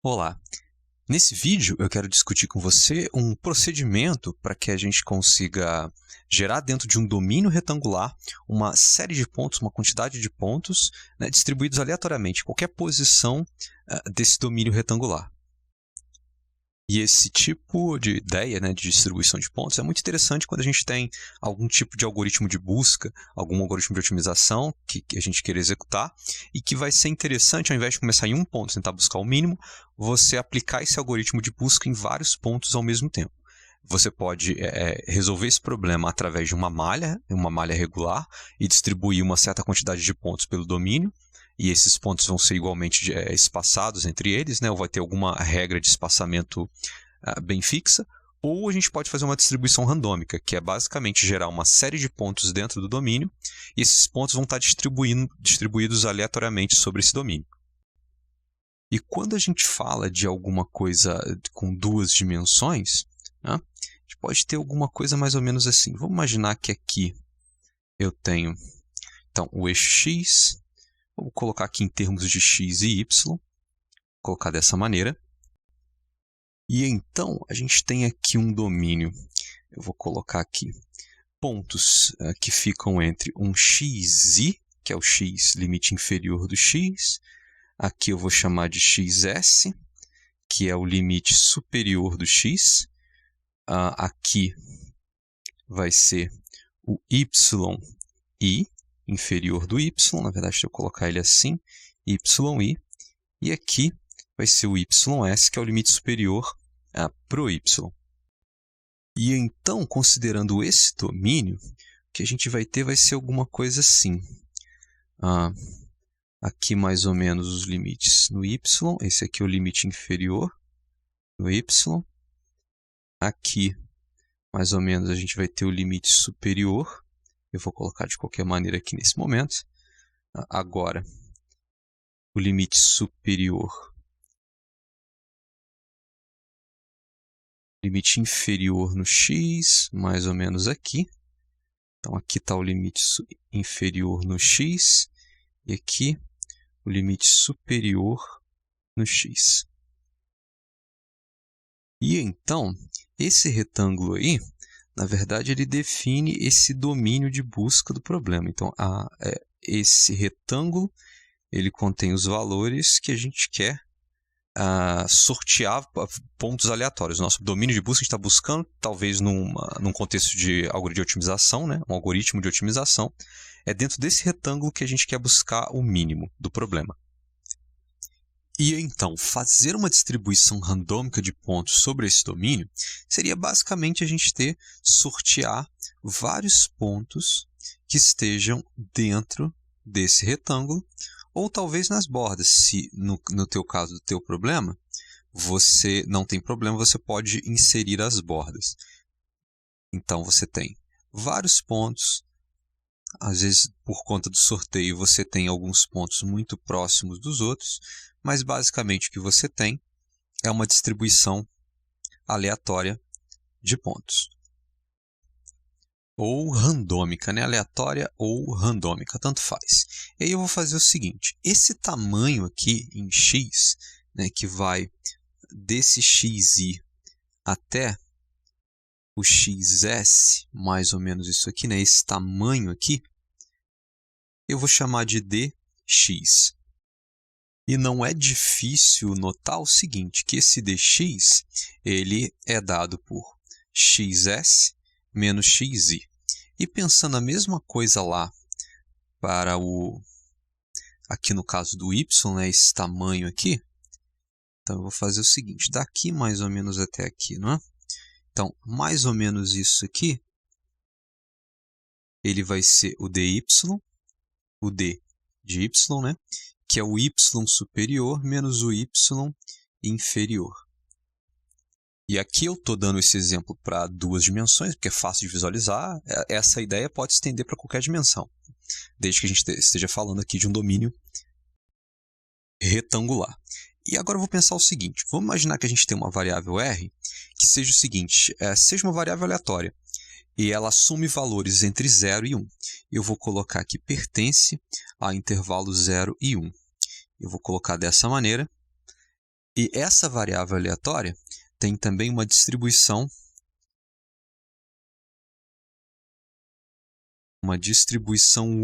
Olá, nesse vídeo eu quero discutir com você um procedimento para que a gente consiga gerar dentro de um domínio retangular uma série de pontos, uma quantidade de pontos, né, distribuídos aleatoriamente em qualquer posição desse domínio retangular. E esse tipo de ideia, né, de distribuição de pontos é muito interessante quando a gente tem algum tipo de algoritmo de busca, algum algoritmo de otimização que a gente queira executar e que vai ser interessante, ao invés de começar em um ponto e tentar buscar o mínimo, você aplicar esse algoritmo de busca em vários pontos ao mesmo tempo. Você pode resolver esse problema através de uma malha regular, e distribuir uma certa quantidade de pontos pelo domínio, e esses pontos vão ser igualmente espaçados entre eles, né? Ou vai ter alguma regra de espaçamento bem fixa, ou a gente pode fazer uma distribuição randômica, que é basicamente gerar uma série de pontos dentro do domínio, e esses pontos vão estar distribuídos aleatoriamente sobre esse domínio. E quando a gente fala de alguma coisa com duas dimensões, né, a gente pode ter alguma coisa mais ou menos assim. Vamos imaginar que aqui eu tenho então, o eixo x. Vou colocar aqui em termos de x e y, vou colocar dessa maneira. E então, a gente tem aqui um domínio, eu vou colocar aqui pontos que ficam entre um x e, que é o x limite inferior do x, aqui eu vou chamar de xs, que é o limite superior do x, aqui vai ser o yi, inferior do y, na verdade, se eu colocar ele assim, yi, e aqui vai ser o ys, que é o limite superior para o y. E então, considerando esse domínio, o que a gente vai ter vai ser alguma coisa assim. Aqui mais ou menos os limites no y, esse aqui é o limite inferior no y. Aqui, mais ou menos, a gente vai ter o limite superior. Eu vou colocar de qualquer maneira aqui nesse momento. Agora, o limite superior, limite inferior no x, mais ou menos aqui. Então, aqui está o limite inferior no x, e aqui o limite superior no x. E então, esse retângulo aí, na verdade, ele define esse domínio de busca do problema. Então, esse retângulo, ele contém os valores que a gente quer sortear pontos aleatórios. Nosso domínio de busca, a gente está buscando, talvez num contexto de algoritmo de otimização, né? Um algoritmo de otimização. É dentro desse retângulo que a gente quer buscar o mínimo do problema. E então, fazer uma distribuição randômica de pontos sobre esse domínio seria basicamente a gente sortear vários pontos que estejam dentro desse retângulo, ou talvez nas bordas. Se no teu caso do teu problema, você não tem problema, você pode inserir as bordas. Então, você tem vários pontos. Às vezes, por conta do sorteio, você tem alguns pontos muito próximos dos outros, mas basicamente o que você tem é uma distribuição aleatória de pontos. Ou randômica, né? Aleatória ou randômica, tanto faz. E aí eu vou fazer o seguinte, esse tamanho aqui em x, né, que vai desse xi até o xs, mais ou menos isso aqui, né, esse tamanho aqui, eu vou chamar de dx. E não é difícil notar o seguinte, que esse dx ele é dado por xs menos xi. E pensando a mesma coisa lá para aqui no caso do y, né, esse tamanho aqui, então eu vou fazer o seguinte, daqui mais ou menos até aqui, não é? Então, mais ou menos isso aqui, ele vai ser o dy, o d de y, né, que é o y superior menos o y inferior. E aqui eu estou dando esse exemplo para duas dimensões, porque é fácil de visualizar. Essa ideia pode se estender para qualquer dimensão, desde que a gente esteja falando aqui de um domínio retangular. E agora eu vou pensar o seguinte, vamos imaginar que a gente tem uma variável r, que seja o seguinte, seja uma variável aleatória, e ela assume valores entre 0 e 1. Eu vou colocar aqui pertence a intervalo 0 e 1. Eu vou colocar dessa maneira. E essa variável aleatória tem também uma distribuição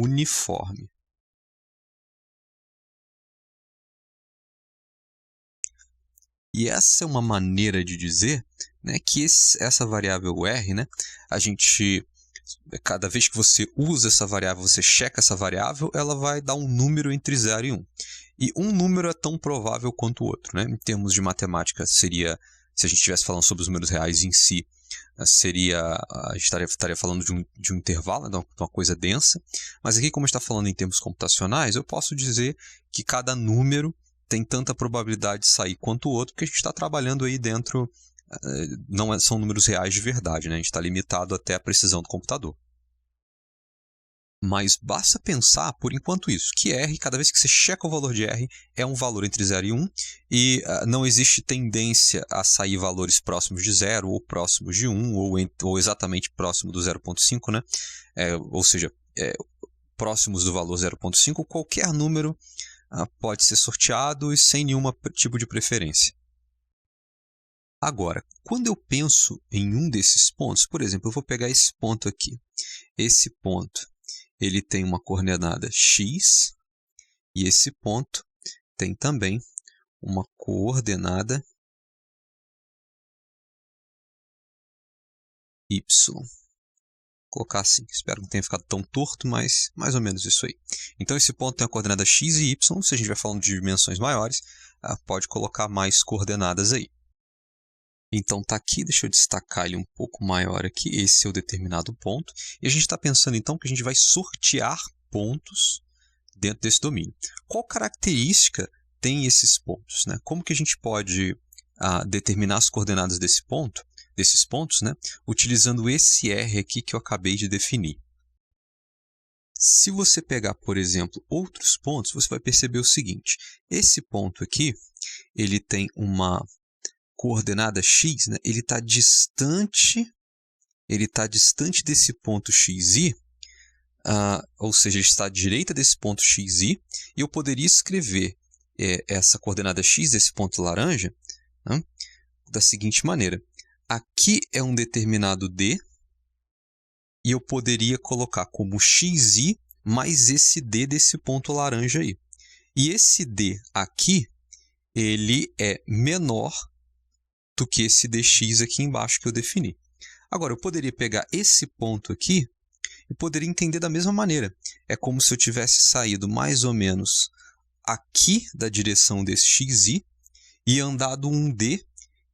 uniforme. E essa é uma maneira de dizer, né, que essa variável R, né, cada vez que você usa essa variável, você checa essa variável, ela vai dar um número entre 0 e 1. E um número é tão provável quanto o outro, né? Em termos de matemática, seria, se a gente estivesse falando sobre os números reais em si, a gente estaria falando de um intervalo, de uma coisa densa. Mas aqui, como a gente está falando em termos computacionais, eu posso dizer que cada número tem tanta probabilidade de sair quanto o outro, porque a gente está trabalhando aí dentro, não são números reais de verdade, né? A gente está limitado até a precisão do computador. Mas basta pensar, por enquanto isso, que R, cada vez que você checa o valor de R, é um valor entre 0 e 1, e não existe tendência a sair valores próximos de 0, ou próximos de 1, ou exatamente próximo do 0,5, né? Ou seja, próximos do valor 0,5, qualquer número pode ser sorteado e sem nenhum tipo de preferência. Agora, quando eu penso em um desses pontos, por exemplo, eu vou pegar esse ponto aqui. Esse ponto, ele tem uma coordenada x, e esse ponto tem também uma coordenada y. Vou colocar assim, espero que não tenha ficado tão torto, mas mais ou menos isso aí. Então, esse ponto tem a coordenada x e y. Se a gente vai falando de dimensões maiores, pode colocar mais coordenadas aí. Então, está aqui, deixa eu destacar ele um pouco maior aqui, esse é o determinado ponto. E a gente está pensando, então, que a gente vai sortear pontos dentro desse domínio. Qual característica tem esses pontos, né? Como que a gente pode determinar as coordenadas desses pontos, né? Utilizando esse R aqui que eu acabei de definir. Se você pegar, por exemplo, outros pontos, você vai perceber o seguinte. Esse ponto aqui, ele tem uma coordenada x, né? Ele está distante desse ponto xi, ou seja, ele está à direita desse ponto xi, e eu poderia escrever essa coordenada x desse ponto laranja, né, da seguinte maneira. Aqui é um determinado d, e eu poderia colocar como xi mais esse d desse ponto laranja aí. E esse d aqui, ele é menor do que esse dx aqui embaixo que eu defini. Agora, eu poderia pegar esse ponto aqui e poderia entender da mesma maneira. É como se eu tivesse saído mais ou menos aqui da direção desse xi e andado um d,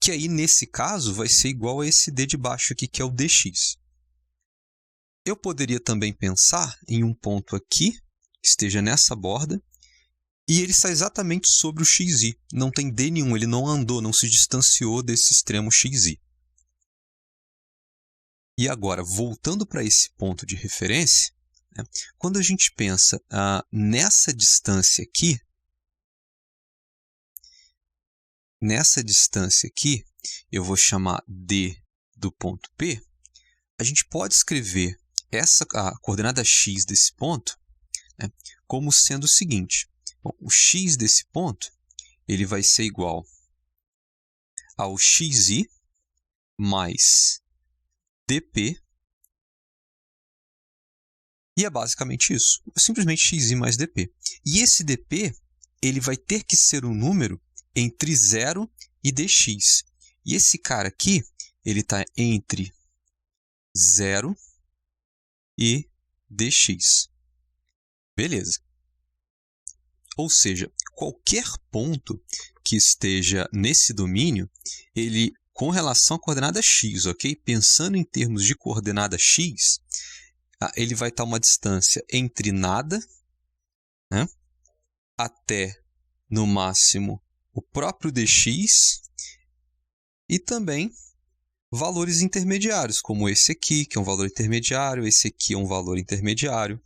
que aí, nesse caso, vai ser igual a esse d de baixo aqui, que é o dx. Eu poderia também pensar em um ponto aqui, que esteja nessa borda, e ele está exatamente sobre o xi. Não tem d nenhum, ele não andou, não se distanciou desse extremo xi. E agora, voltando para esse ponto de referência, né, quando a gente pensa nessa distância aqui, eu vou chamar d do ponto P, a gente pode escrever a coordenada x desse ponto, né, como sendo o seguinte. Bom, o x desse ponto ele vai ser igual ao xi mais dp, e é basicamente isso, simplesmente xi mais dp. E esse dp ele vai ter que ser um número entre 0 e dx. E esse cara aqui ele está entre 0 e dx. Beleza. Ou seja, qualquer ponto que esteja nesse domínio, ele, com relação à coordenada x, ok? Pensando em termos de coordenada x, ele vai estar uma distância entre nada, né, até, no máximo, o próprio dx, e também valores intermediários, como esse aqui, que é um valor intermediário, esse aqui é um valor intermediário.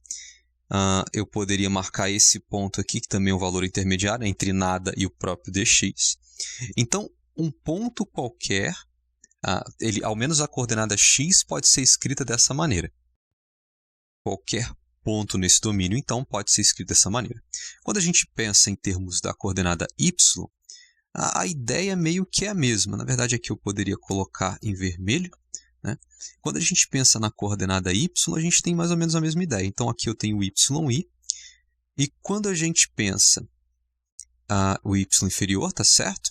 Eu poderia marcar esse ponto aqui, que também é um valor intermediário, entre nada e o próprio dx. Então, um ponto qualquer, ao menos a coordenada x pode ser escrita dessa maneira. Qualquer ponto nesse domínio, então, pode ser escrito dessa maneira. Quando a gente pensa em termos da coordenada y, a ideia meio que é a mesma. Na verdade, aqui eu poderia colocar em vermelho, né? Quando a gente pensa na coordenada y, a gente tem mais ou menos a mesma ideia. Então, aqui eu tenho y, e quando a gente pensa o y inferior, tá certo?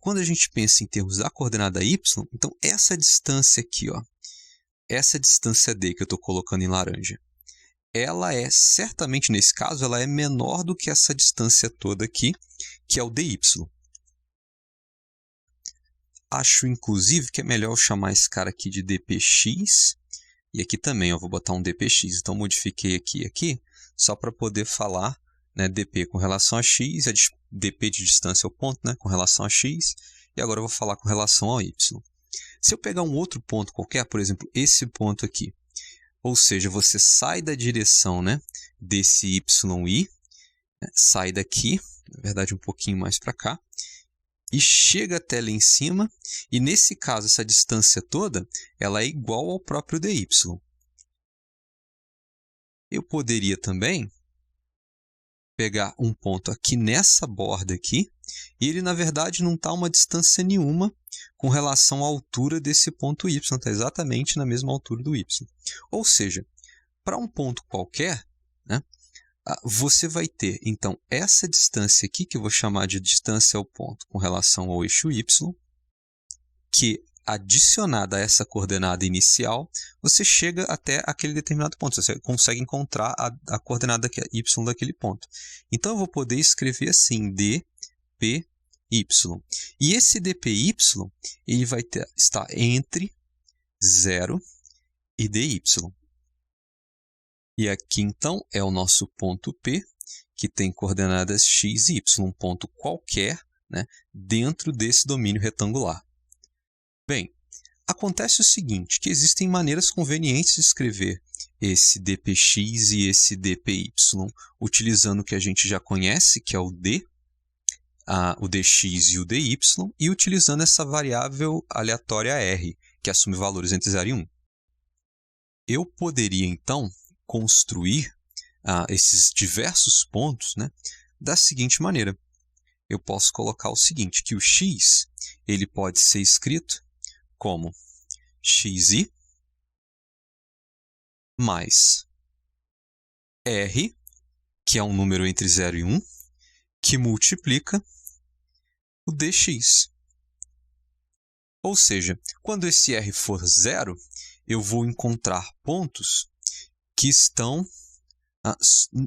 Quando a gente pensa em termos da coordenada y, então essa distância aqui, ó, essa distância d que eu estou colocando em laranja, ela é, certamente nesse caso, ela é menor do que essa distância toda aqui, que é o dy. Acho, inclusive, que é melhor eu chamar esse cara aqui de dpx, e aqui também eu vou botar um dpx. Então, modifiquei aqui, só para poder falar, né, dp com relação a x, dp de distância ao ponto, né, com relação a x, e agora eu vou falar com relação ao y. Se eu pegar um outro ponto qualquer, por exemplo, esse ponto aqui, ou seja, você sai da direção, né, desse y, né, sai daqui, na verdade um pouquinho mais para cá, e chega até lá em cima, e nesse caso, essa distância toda, ela é igual ao próprio dy. Eu poderia também pegar um ponto aqui nessa borda aqui, e ele, na verdade, não está a uma distância nenhuma com relação à altura desse ponto y, está exatamente na mesma altura do y. Ou seja, para um ponto qualquer, né, você vai ter, então, essa distância aqui, que eu vou chamar de distância ao ponto com relação ao eixo y, que, adicionada a essa coordenada inicial, você chega até aquele determinado ponto. Você consegue encontrar a coordenada y daquele ponto. Então, eu vou poder escrever assim, dpy. E esse dpy ele vai estar entre 0 e dy. E aqui, então, é o nosso ponto P, que tem coordenadas x e y, um ponto qualquer, né, dentro desse domínio retangular. Bem, acontece o seguinte, que existem maneiras convenientes de escrever esse dpx e esse dpy, utilizando o que a gente já conhece, que é o d, o dx e o dy, e utilizando essa variável aleatória r, que assume valores entre 0 e 1. Eu poderia, então, construir esses diversos pontos, né, da seguinte maneira. Eu posso colocar o seguinte, que o x ele pode ser escrito como xi mais r, que é um número entre 0 e 1, que multiplica o dx. Ou seja, quando esse r for 0, eu vou encontrar pontos que estão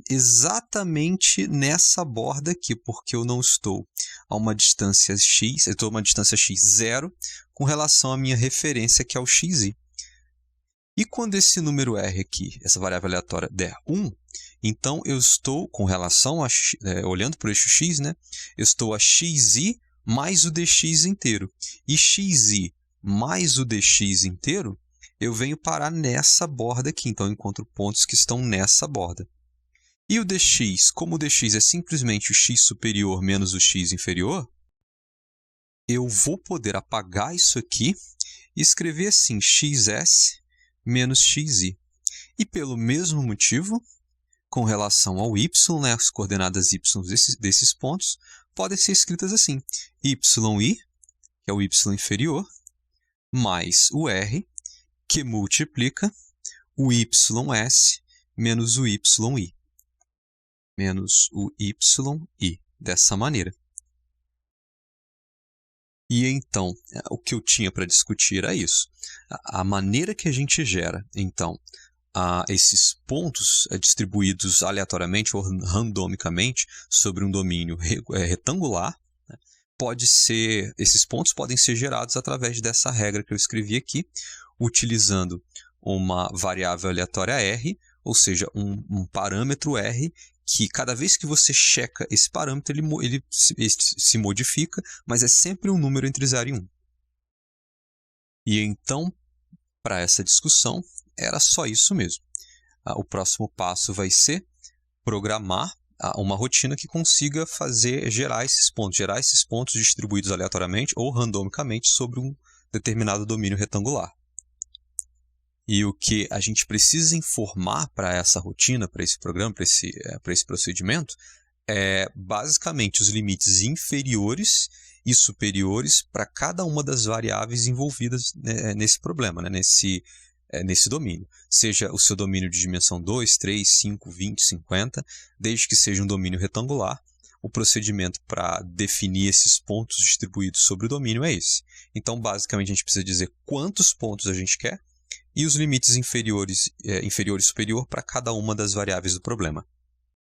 exatamente nessa borda aqui, porque eu não estou a uma distância x, eu estou a uma distância x 0 com relação à minha referência, que é o xi. E quando esse número r aqui, essa variável aleatória, der 1, então eu estou com relação a, olhando para o eixo x, né, eu estou a xi mais o dx inteiro. E xi mais o dx inteiro, eu venho parar nessa borda aqui. Então, eu encontro pontos que estão nessa borda. E o dx, como o dx é simplesmente o x superior menos o x inferior, eu vou poder apagar isso aqui e escrever assim, xs menos xi. E pelo mesmo motivo, com relação ao y, né, as coordenadas y desses pontos, podem ser escritas assim, yi, que é o y inferior, mais o r, que multiplica o ys menos o yi. Menos o yi, dessa maneira. E então, o que eu tinha para discutir era isso. A maneira que a gente gera, então, esses pontos distribuídos aleatoriamente ou randomicamente sobre um domínio retangular, né, esses pontos podem ser gerados através dessa regra que eu escrevi aqui, utilizando uma variável aleatória r, ou seja, um parâmetro r, que cada vez que você checa esse parâmetro, ele se modifica, mas é sempre um número entre 0 e 1. E então, para essa discussão, era só isso mesmo. O próximo passo vai ser programar uma rotina que consiga gerar esses pontos distribuídos aleatoriamente ou randomicamente sobre um determinado domínio retangular. E o que a gente precisa informar para essa rotina, para esse programa, para esse procedimento, é basicamente os limites inferiores e superiores para cada uma das variáveis envolvidas, né, nesse problema, né, nesse domínio. Seja o seu domínio de dimensão 2, 3, 5, 20, 50, desde que seja um domínio retangular, o procedimento para definir esses pontos distribuídos sobre o domínio é esse. Então, basicamente, a gente precisa dizer quantos pontos a gente quer e os limites inferiores e superior para cada uma das variáveis do problema.